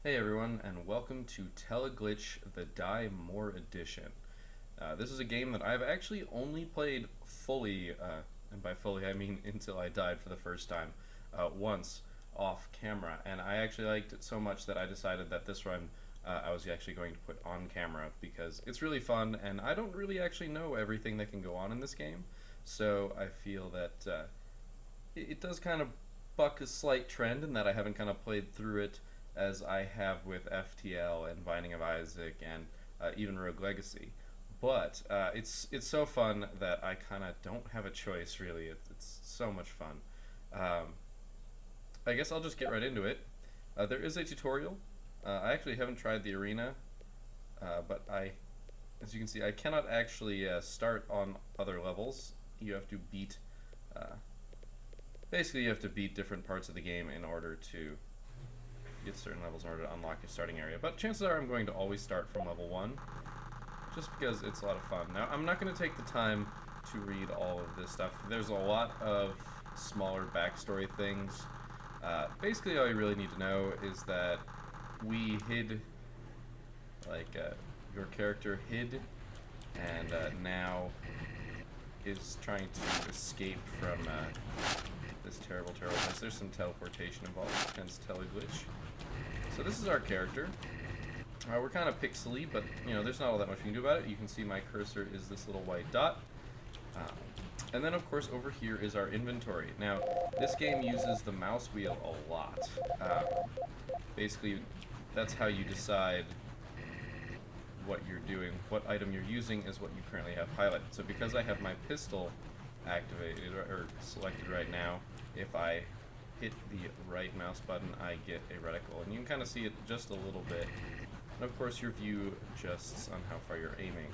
Hey everyone, and welcome to Teleglitch the Die More Edition. This is a game that I've actually only played fully, and by fully I mean until I died for the first time, once off camera. And I actually liked it so much that I decided that this run I was actually going to put on camera because it's really fun, and I don't really actually know everything that can go on in this game. So I feel that it does kind of buck a slight trend in that I haven't kind of played through it as I have with FTL and Binding of Isaac and even Rogue Legacy. But it's so fun that I kind of don't have a choice, really. It's so much fun. Um, I guess I'll just get right into it. There is a tutorial. I actually haven't tried the arena, but as you can see, I cannot actually start on other levels. You have to beat basically, you have to beat different parts of the game in order to get certain levels in order to unlock your starting area. But chances are I'm going to always start from level 1, just because it's a lot of fun. Now, I'm not going to take the time to read all of this stuff. There's a lot of smaller backstory things. Basically, all you really need to know is that we hid, your character hid, and now is trying to escape from this terrible mess. There's some teleportation involved, hence Teleglitch. So this is our character. We're kind of pixely, but there's not all that much you can do about it. You can see my cursor is this little white dot. And then of course over here is our inventory. Now this game uses the mouse wheel a lot. Basically that's how you decide what you're doing. What item you're using is what you currently have highlighted. So because I have my pistol activated or selected right now, if I hit the right mouse button I get a reticle, and you can kind of see it just a little bit, and of course your view adjusts on how far you're aiming.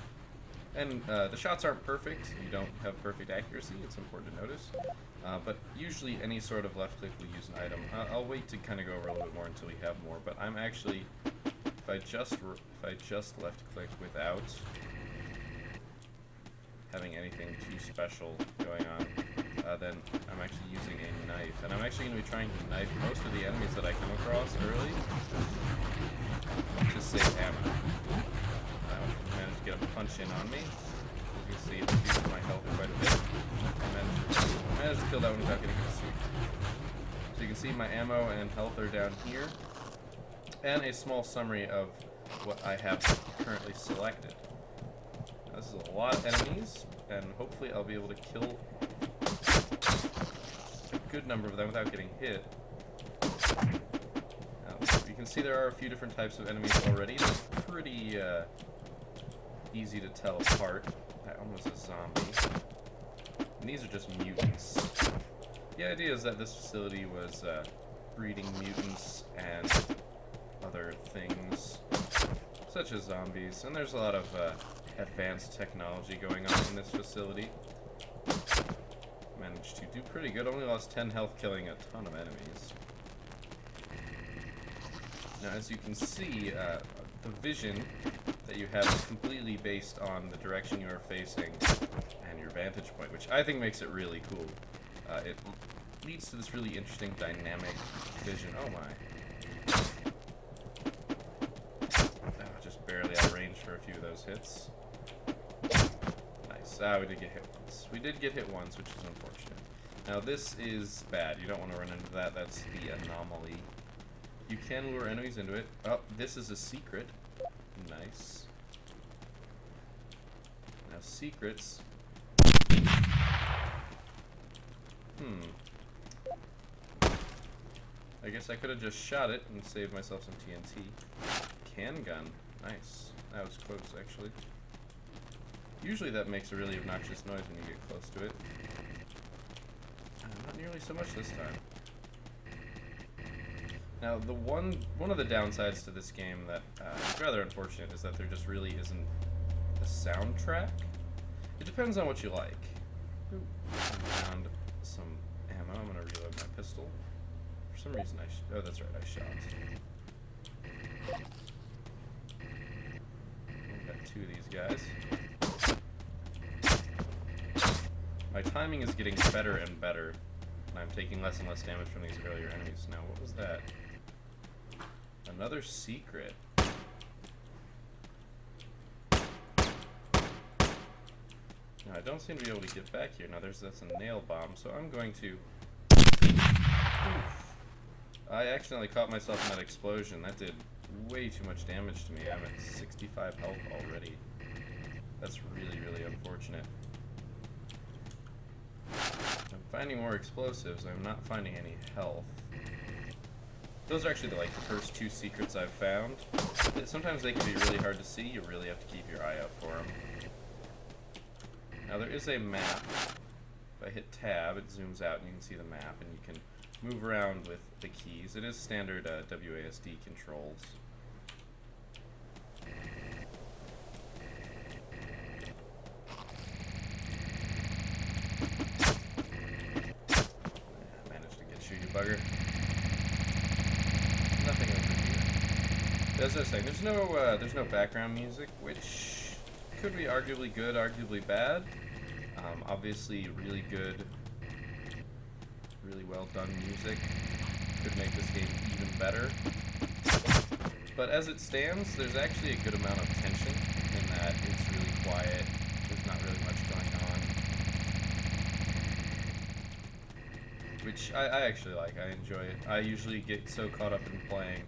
And the shots aren't perfect, you don't have perfect accuracy, it's important to notice, but usually any sort of left click will use an item. I'll wait to kind of go over a little bit more until we have more, but I'm actually, if I just left click without having anything too special going on, then I'm actually using a knife. And I'm actually going to be trying to knife most of the enemies that I come across early to save ammo. I managed to get a punch in on me. As you can see, it reduces my health quite a bit. I managed to kill that one without getting hit. Sweet. So you can see my ammo and health are down here, and a small summary of what I have currently selected. This is a lot of enemies, and hopefully I'll be able to kill a good number of them without getting hit. Now, you can see there are a few different types of enemies already. They're pretty easy to tell apart. That one was a zombie. And these are just mutants. The idea is that this facility was breeding mutants and other things, such as zombies, and there's a lot of advanced technology going on in this facility. Managed to do pretty good, only lost 10 health killing a ton of enemies. Now as you can see, the vision that you have is completely based on the direction you are facing and your vantage point, which I think makes it really cool. It leads to this really interesting dynamic vision. Oh my. Just barely out of range for a few of those hits. Nice. We did get hit once. We did get hit once, which is unfortunate. Now this is bad. You don't want to run into that. That's the anomaly. You can lure enemies into it. Oh, this is a secret. Nice. Now secrets. I guess I could have just shot it and saved myself some TNT. Can gun. Nice. That was close, actually. Usually that makes a really obnoxious noise when you get close to it. Not nearly so much this time. Now, the one of the downsides to this game that is rather unfortunate is that there just really isn't a soundtrack. It depends on what you like. Ooh, I found some ammo. I'm gonna reload my pistol. For some reason oh, that's right, I shot. Got 2 of these guys. My timing is getting better and better, and I'm taking less and less damage from these earlier enemies. Now, what was that? Another secret. Now, I don't seem to be able to get back here. Now, that's a nail bomb, so I'm going to... Oof. I accidentally caught myself in that explosion. That did way too much damage to me. I'm at 65 health already. That's really, really unfortunate. I'm finding more explosives. I'm not finding any health. Those are actually the first two secrets I've found. Sometimes they can be really hard to see. You really have to keep your eye out for them. Now there is a map. If I hit tab, it zooms out and you can see the map, and you can move around with the keys. It is standard WASD controls. Managed to get you bugger. Nothing over here. As I was saying, there's no background music, which could be arguably good, arguably bad. Obviously, really good, really well done music could make this game even better. But as it stands, there's actually a good amount of tension in that it's really quiet. There's not really much going on, which I actually like. I enjoy it. I usually get so caught up in playing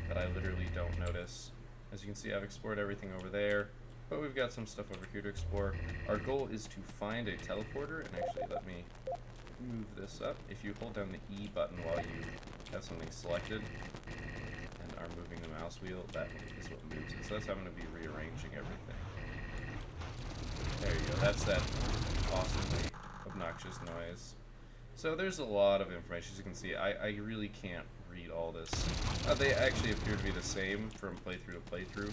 that I literally don't notice. As you can see, I've explored everything over there. But we've got some stuff over here to explore. Our goal is to find a teleporter, and actually let me move this up. If you hold down the E button while you have something selected and are moving the mouse wheel, that is what moves it. So that's how I'm going to be rearranging everything. There you go. That's that awesomely obnoxious noise. So there's a lot of information. As you can see, I really can't read all this. They actually appear to be the same from playthrough to playthrough.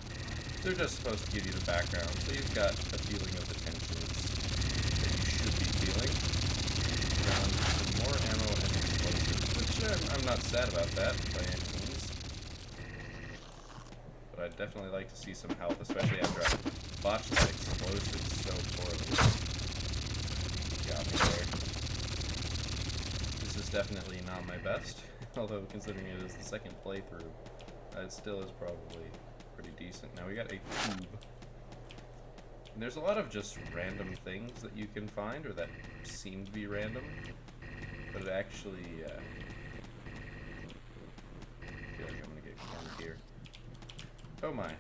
They're just supposed to give you the background, so you've got a feeling of the tensions that you should be feeling. Found some more ammo and explosives, which I'm not sad about that by any means. But I'd definitely like to see some health, especially after I botched that explosive so poorly. Got me there. This is definitely not my best, although considering it is the second playthrough, it still is probably pretty decent. Now we got a tube. And there's a lot of just random things that you can find, or that seem to be random, but it actually, I feel like I'm gonna get cornered here. Oh my.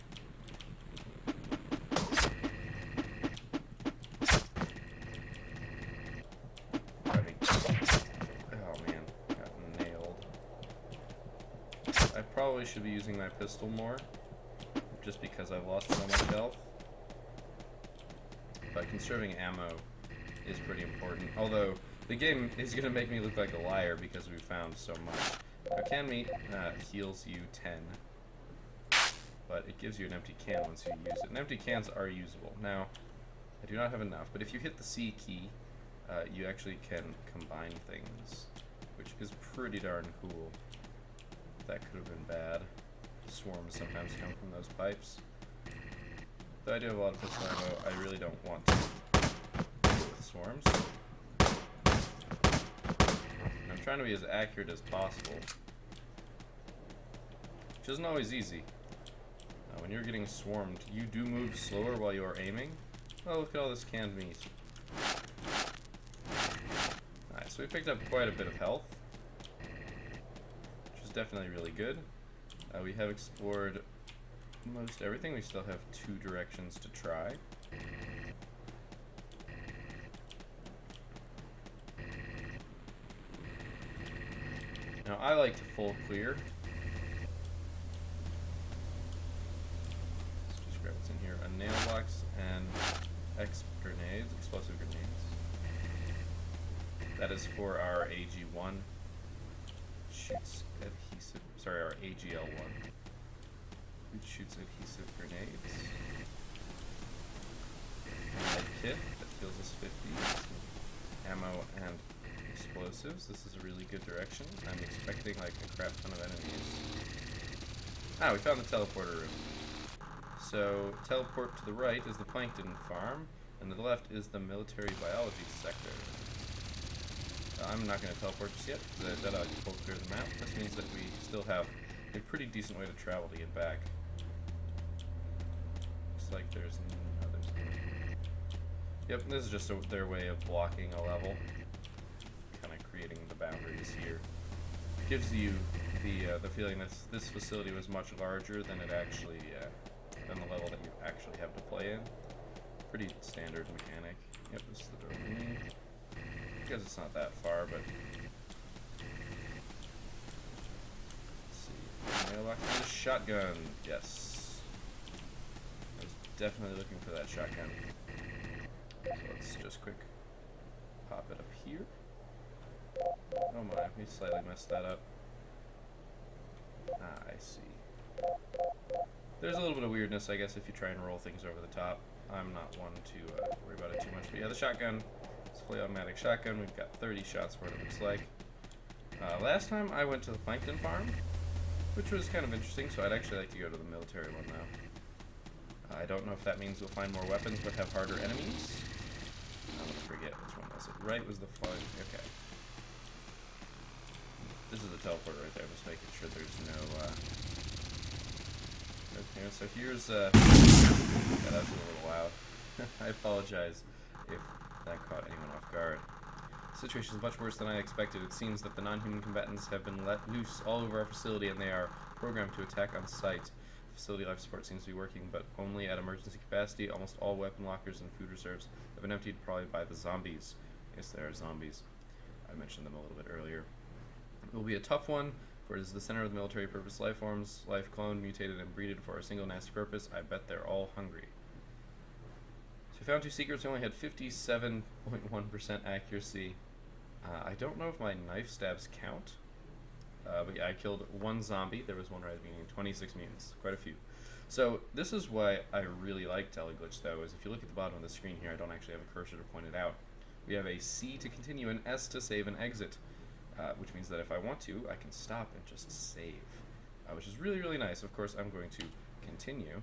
Oh man, got nailed. I probably should be using my pistol more, just because I've lost so much health. But conserving ammo is pretty important. Although, the game is going to make me look like a liar because we found so much. A can meat heals you 10. But it gives you an empty can once you use it. And empty cans are usable. Now, I do not have enough, but if you hit the C key, you actually can combine things, which is pretty darn cool. That could have been bad. Swarms sometimes come from those pipes. Though I do have a lot of pistol ammo, I really don't want to deal with swarms. I'm trying to be as accurate as possible, which isn't always easy. When you're getting swarmed, you do move slower while you are aiming. Oh, look at all this canned meat. Alright, so we picked up quite a bit of health, which is definitely really good. We have explored most everything. We still have 2 directions to try. Now, I like to full clear. Let's just grab what's in here. A nail box and explosive grenades. That is for our AG1. Shoots adhesive, sorry, our AGL1. It shoots adhesive grenades. Med kit that heals us 50. Ammo and explosives. This is a really good direction. I'm expecting like a crap ton of enemies. Ah, we found the teleporter room. So, teleport to the right is the plankton farm, and to the left is the military biology sector. I'm not going to teleport just yet, because I've got to full clear the map. This means that we still have a a pretty decent way to travel to get back. Looks like there's no, Yep, this is just their way of blocking a level, kind of creating the boundaries here. Gives you the feeling that this facility was much larger than it actually than the level that you actually have to play in. Pretty standard mechanic. Yep, this is the door for me. Because it's not that far, but let's see. Mailbox with a shotgun. Yes, I was definitely looking for that shotgun. So let's just quick pop it up here. Oh my, we slightly messed that up. Ah, I see. There's a little bit of weirdness, I guess, if you try and roll things over the top. I'm not one to worry about it too much. But yeah, the shotgun, it's a fully automatic shotgun. We've got 30 shots for it, it looks like. Last time I went to the plankton farm, which was kind of interesting, so I'd actually like to go to the military one now. I don't know if that means we'll find more weapons but have harder enemies. I'm gonna forget which one was it. Right was the fun. Okay. This is the teleporter right there. I'm just making sure there's no. Okay, so here's. Yeah, that was a little loud. I apologize if that caught anyone off guard. The situation is much worse than I expected. It seems that the non-human combatants have been let loose all over our facility, and they are programmed to attack on sight. Facility life support seems to be working, but only at emergency capacity. Almost all weapon lockers and food reserves have been emptied, probably by the zombies. Yes, there are zombies. I mentioned them a little bit earlier. It will be a tough one, for it is the center of the military purpose life forms, life cloned, mutated, and breeded for a single nasty purpose. I bet they're all hungry. So we found 2 secrets. We only had 57.1% accuracy. I don't know if my knife stabs count. But yeah, I killed 1 zombie. There was one right at the beginning. 26 mutants. Quite a few. So this is why I really like Teleglitch, though, is if you look at the bottom of the screen here, I don't actually have a cursor to point it out. We have a C to continue, an S to save and exit, which means that if I want to, I can stop and just save, which is really, really nice. Of course, I'm going to continue,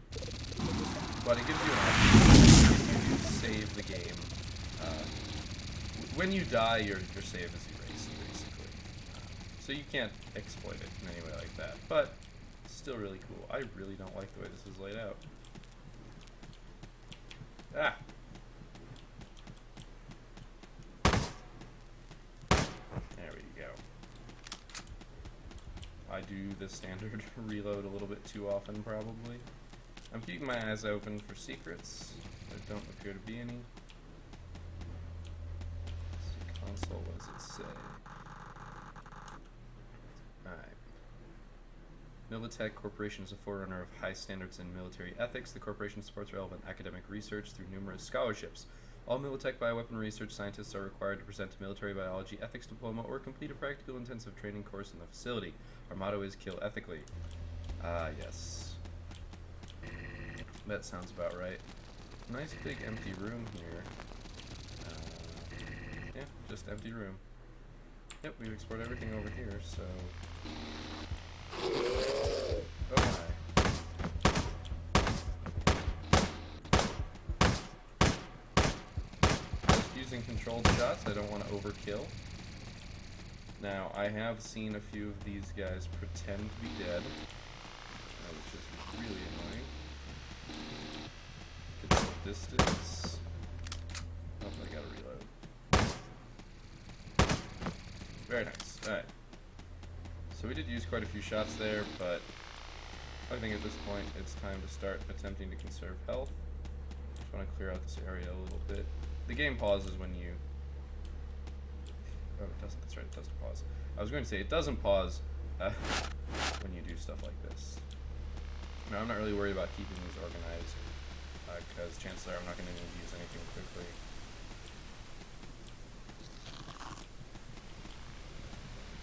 but it gives you an option to save the game. When you die, your save is erased, basically. So you can't exploit it in any way like that, but it's still really cool. I really don't like the way this is laid out. Ah! There we go. I do the standard reload a little bit too often, probably. I'm keeping my eyes open for secrets. There don't appear to be any. Console, what does it say? Alright. Militech Corporation is a forerunner of high standards in military ethics. The corporation supports relevant academic research through numerous scholarships. All Militech bioweapon research scientists are required to present a military biology ethics diploma or complete a practical intensive training course in the facility. Our motto is kill ethically. Ah, yes. That sounds about right. Nice big empty room here. Yeah, just empty room. Yep, we've explored everything over here, so... Oh my. Just using controlled shots, I don't want to overkill. Now, I have seen a few of these guys pretend to be dead, which is really annoying. Get some distance. Oh, I gotta reload. Very nice. Alright. So we did use quite a few shots there, but I think at this point it's time to start attempting to conserve health. Just want to clear out this area a little bit. The game pauses when you... Oh, it doesn't. That's right, it doesn't pause. I was going to say it doesn't pause when you do stuff like this. No, I'm not really worried about keeping these organized, because chances are I'm not going to need to use anything quickly.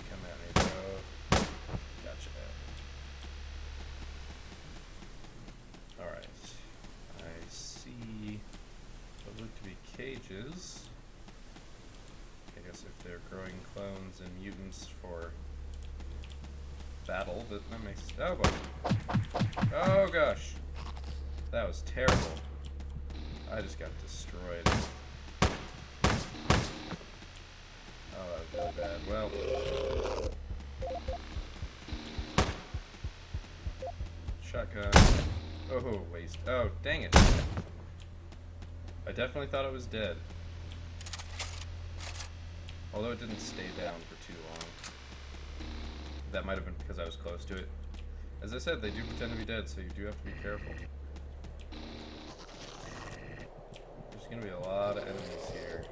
Come at me, bro. Gotcha. Alright. I see what look to be cages. I guess if they're growing clones and mutants for battle, that makes... Oh, boy. Oh, gosh. That was terrible. I just got destroyed. Oh, that was really bad. Well... shotgun. Oh, waste. Oh, dang it. I definitely thought it was dead. Although it didn't stay down for too long. That might have been because I was close to it. As I said, they do pretend to be dead, so you do have to be careful. There's going to be a lot of enemies here.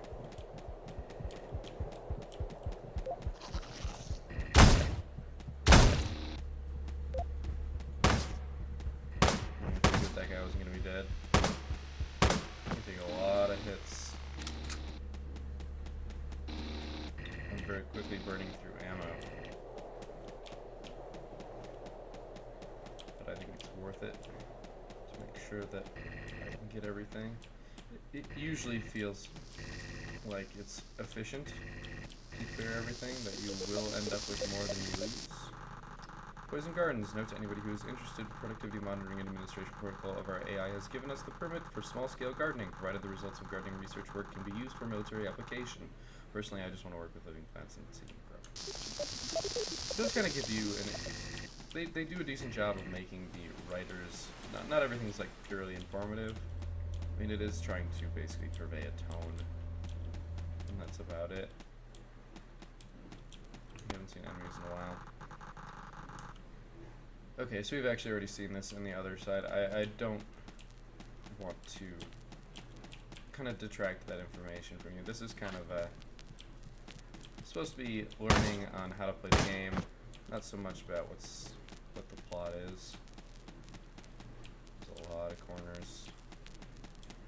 I figured that guy wasn't going to be dead. You take a lot of hits. I'm very quickly burning through ammo. But I think it's worth it to make sure that I can get everything. It usually feels like it's efficient to clear everything, that you will end up with more than you lose. Poison Gardens. Note to anybody who is interested, productivity monitoring and administration protocol of our AI has given us the permit for small-scale gardening, provided the results of gardening research work can be used for military application. Personally, I just want to work with living plants and see them grow. It does kind of give you an... They do a decent job of making the writers... Not everything's like purely informative. I mean, it is trying to basically convey a tone. And that's about it. We haven't seen enemies in a while. Okay, so we've actually already seen this on the other side. I don't want to kind of detract that information from you. This is kind of supposed to be learning on how to play the game, not so much about what the plot is. There's a lot of corners.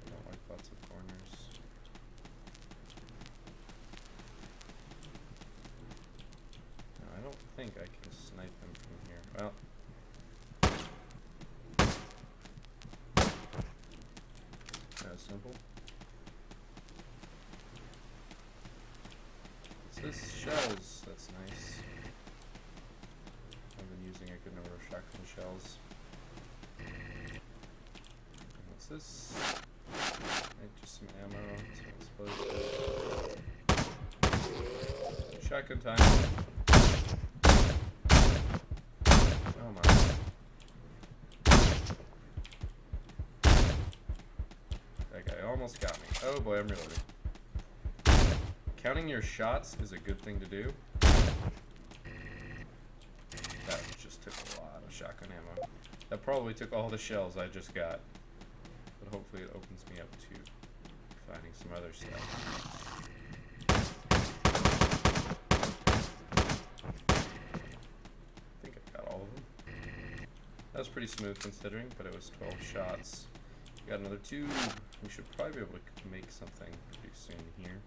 I don't like lots of corners. No, I don't think I can snipe him from here. Well. Simple. What's this? Shells. That's nice. I've been using a good number of shotgun shells. And what's this? Just some ammo. Some explosives. Shotgun time. Oh my. That guy almost got me. Oh boy, I'm reloading. Counting your shots is a good thing to do. That just took a lot of shotgun ammo. That probably took all the shells I just got. But hopefully it opens me up to finding some other stuff. I think I got all of them. That was pretty smooth considering, but it was 12 shots. Got another tube. We should probably be able to make something pretty soon here.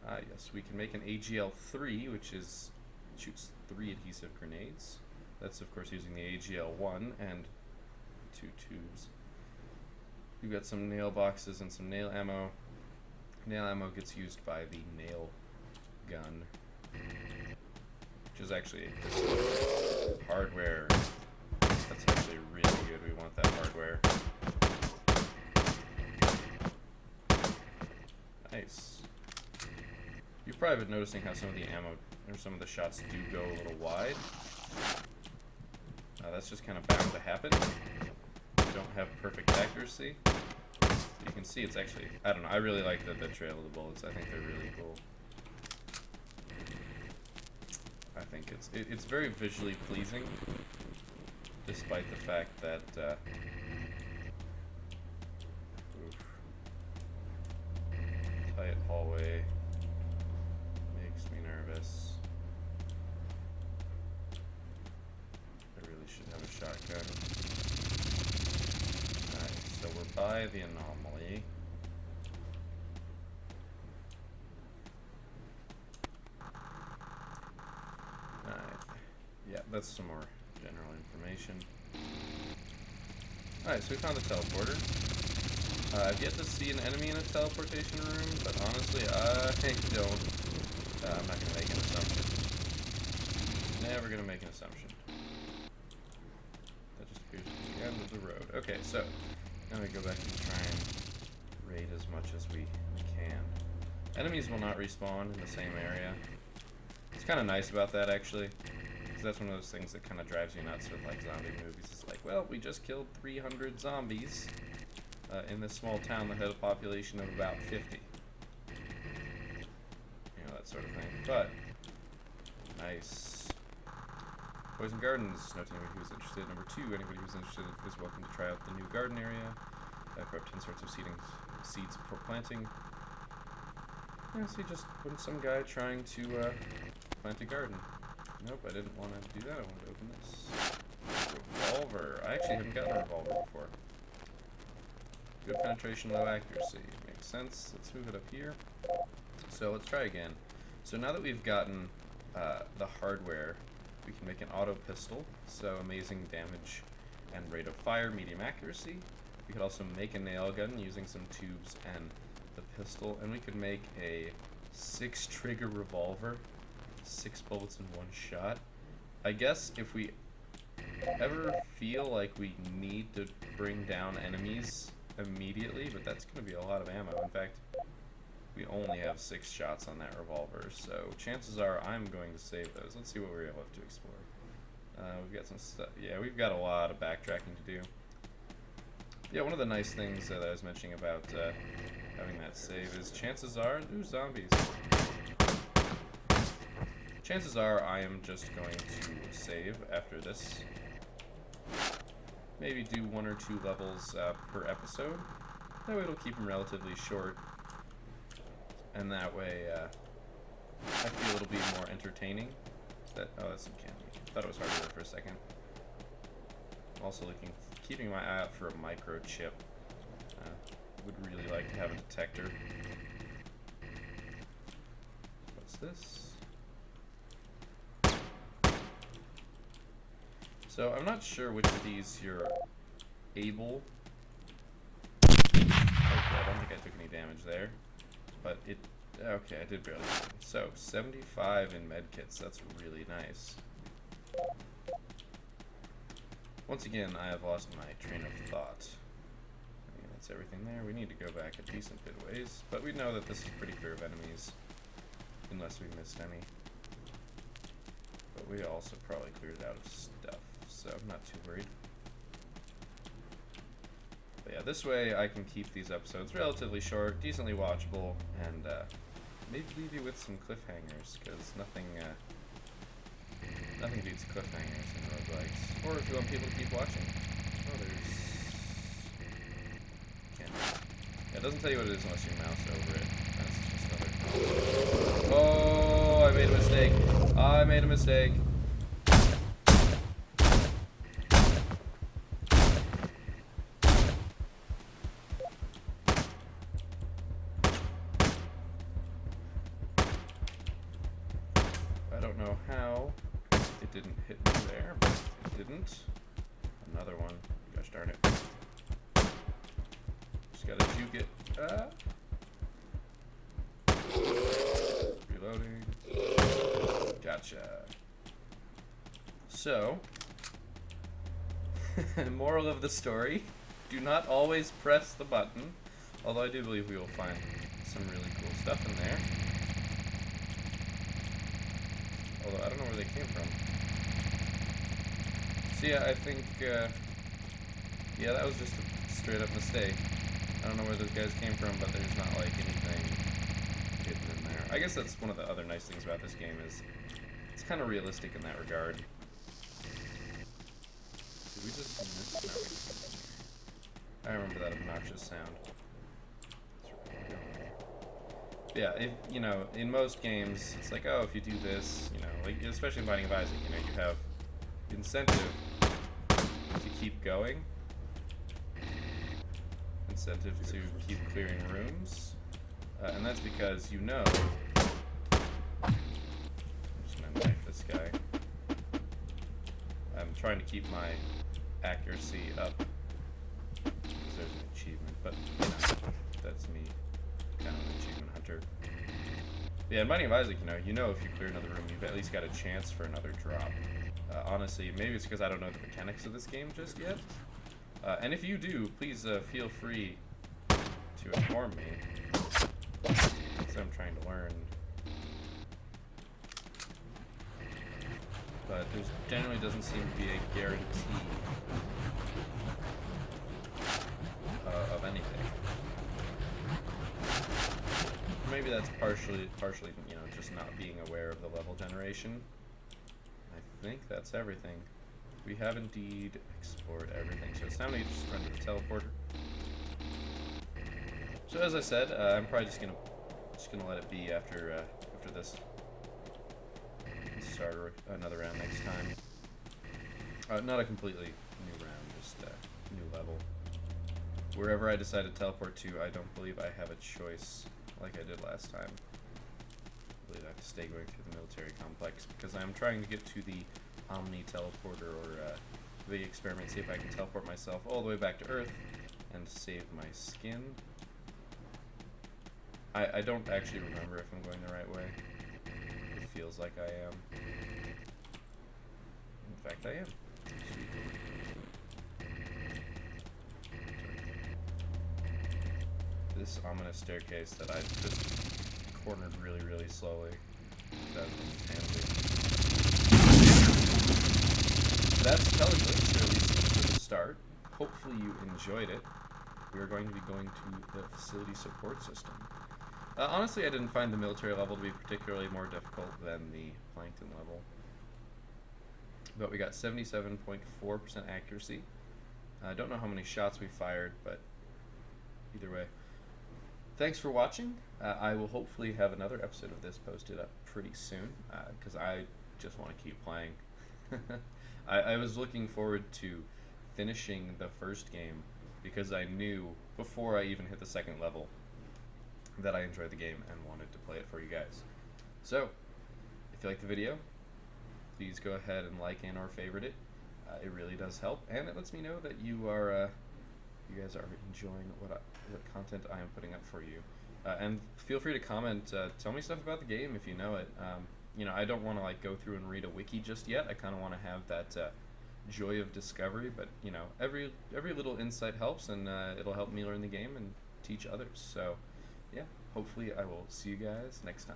Ah, yes, we can make an AGL-3, which shoots 3 adhesive grenades. That's, of course, using the AGL-1 and 2 tubes. We've got some nail boxes and some nail ammo. Nail ammo gets used by the nail gun, which is actually this hardware. That's actually really good. We want that hardware. Nice. You've probably been noticing how some of the ammo or some of the shots do go a little wide. That's just kind of bound to happen. You don't have perfect accuracy. You can see it's actually, I don't know, I really like the trail of the bullets. I think they're really cool. I think it's very visually pleasing, despite the fact that tight hallway makes me nervous. I really should have a shotgun. Alright, so we're by the anomaly. Alright. Yeah, that's some more general information. Alright, so we found the teleporter. I've yet to see an enemy in a teleportation room, but honestly, I don't. I'm not going to make an assumption. Never going to make an assumption. That just appears to be the end of the road. Okay, so now we go back and try and raid as much as we can. Enemies will not respawn in the same area. It's kind of nice about that, actually. that's one of those things that kind of drives you nuts with like zombie movies. It's like, well, we just killed 300 zombies in this small town that had a population of about 50. You know, that sort of thing. But nice. Poison Gardens. Note to anybody who's interested. Number 2, anybody who's interested is welcome to try out the new garden area. Grow up 10 sorts of seeds before planting. Yeah, see, just some guy trying to plant a garden. Nope, I didn't want to do that. I wanted to open this. Revolver. I actually haven't gotten a revolver before. Good penetration, low accuracy. Makes sense. Let's move it up here. So let's try again. So now that we've gotten the hardware, we can make an auto pistol. So amazing damage and rate of fire, medium accuracy. We could also make a nail gun using some tubes and the pistol, and we could make a 6-trigger revolver, 6 bullets in 1 shot. I guess if we ever feel like we need to bring down enemies immediately, but that's going to be a lot of ammo. In fact, we only have 6 shots on that revolver, so chances are I'm going to save those. Let's see what we're able to explore. We've got some stuff. Yeah, we've got a lot of backtracking to do. Yeah, one of the nice things that I was mentioning about having that save is chances are, ooh, zombies. Chances are I am just going to save after this. Maybe do 1 or 2 levels per episode. That way it'll keep them relatively short. And that way I feel it'll be more entertaining. Oh, that's some candy. Thought it was harder for a second. I'm also keeping my eye out for a microchip. Would really like to have a detector. What's this? So I'm not sure which of these you're able. Okay, I don't think I took any damage there, but it. Okay, I did barely. So 75 in medkits. That's really nice. Once again, I have lost my train of thought. I mean, that's everything there. We need to go back a decent bit of ways, but we know that this is pretty clear of enemies, unless we missed any. But we also probably cleared out of stuff, so I'm not too worried. But yeah, this way I can keep these episodes relatively short, decently watchable, and maybe leave you with some cliffhangers, because nothing beats cliffhangers in roguelikes. Or if you want people to keep watching. Oh, there's... Can't... Yeah, it doesn't tell you what it is unless you mouse over it. That's just another... Oh, I made a mistake. I made a mistake. I don't know how it didn't hit me there, but it didn't. Another one. Gosh darn it. Just gotta juke it. Reloading. Gotcha. So, moral of the story, do not always press the button, although I do believe we will find some really cool stuff in there. Although I don't know where they came from. So yeah, I think, yeah, that was just a straight up mistake. I don't know where those guys came from, but there's not like anything hidden in there. I guess that's one of the other nice things about this game is it's kind of realistic in that regard. Did we just miss? No, we didn't. I remember that obnoxious sound. Yeah, if, you know, in most games, it's like, oh, if you do this, you know, like, especially in Binding of Isaac, you know, you have incentive to keep going, incentive to keep clearing rooms, and that's because you know, I'm just gonna knife this guy. I'm trying to keep my accuracy up, because there's an achievement, but, you know, that's me. Kind of an achievement hunter. Yeah, in Binding of Isaac, you know if you clear another room, you've at least got a chance for another drop. Honestly, maybe it's because I don't know the mechanics of this game just yet. And if you do, please feel free to inform me, because I'm trying to learn. but there generally doesn't seem to be a guarantee of anything. Maybe that's partially, you know, just not being aware of the level generation. I think that's everything. We have indeed explored everything, so it's time to just run to the teleporter. So as I said, I'm probably just gonna let it be after this. Start another round next time. Not a completely new round, just a new level. Wherever I decide to teleport to, I don't believe I have a choice like I did last time. I believe I have to stay going through the military complex because I'm trying to get to the Omni teleporter, or the experiment, see if I can teleport myself all the way back to Earth and save my skin. I don't actually remember if I'm going the right way. It feels like I am. In fact, I am. This ominous staircase that I just cornered really, really slowly. That's Teleglitch, or at least for the start. Hopefully you enjoyed it. We are going to be going to the facility support system. Honestly, I didn't find the military level to be particularly more difficult than the plankton level. But we got 77.4% accuracy. I don't know how many shots we fired, but either way. Thanks for watching. I will hopefully have another episode of this posted up pretty soon, because I just want to keep playing. I was looking forward to finishing the first game because I knew before I even hit the second level that I enjoyed the game and wanted to play it for you guys. So, if you like the video, please go ahead and like and or favorite it. It really does help, and it lets me know that you guys are enjoying what content I am putting up for you. And feel free to comment. Tell me stuff about the game if you know it. You know, I don't want to like go through and read a wiki just yet. I kind of want to have that joy of discovery. But you know, every little insight helps, and it'll help me learn the game and teach others. So, yeah. Hopefully, I will see you guys next time.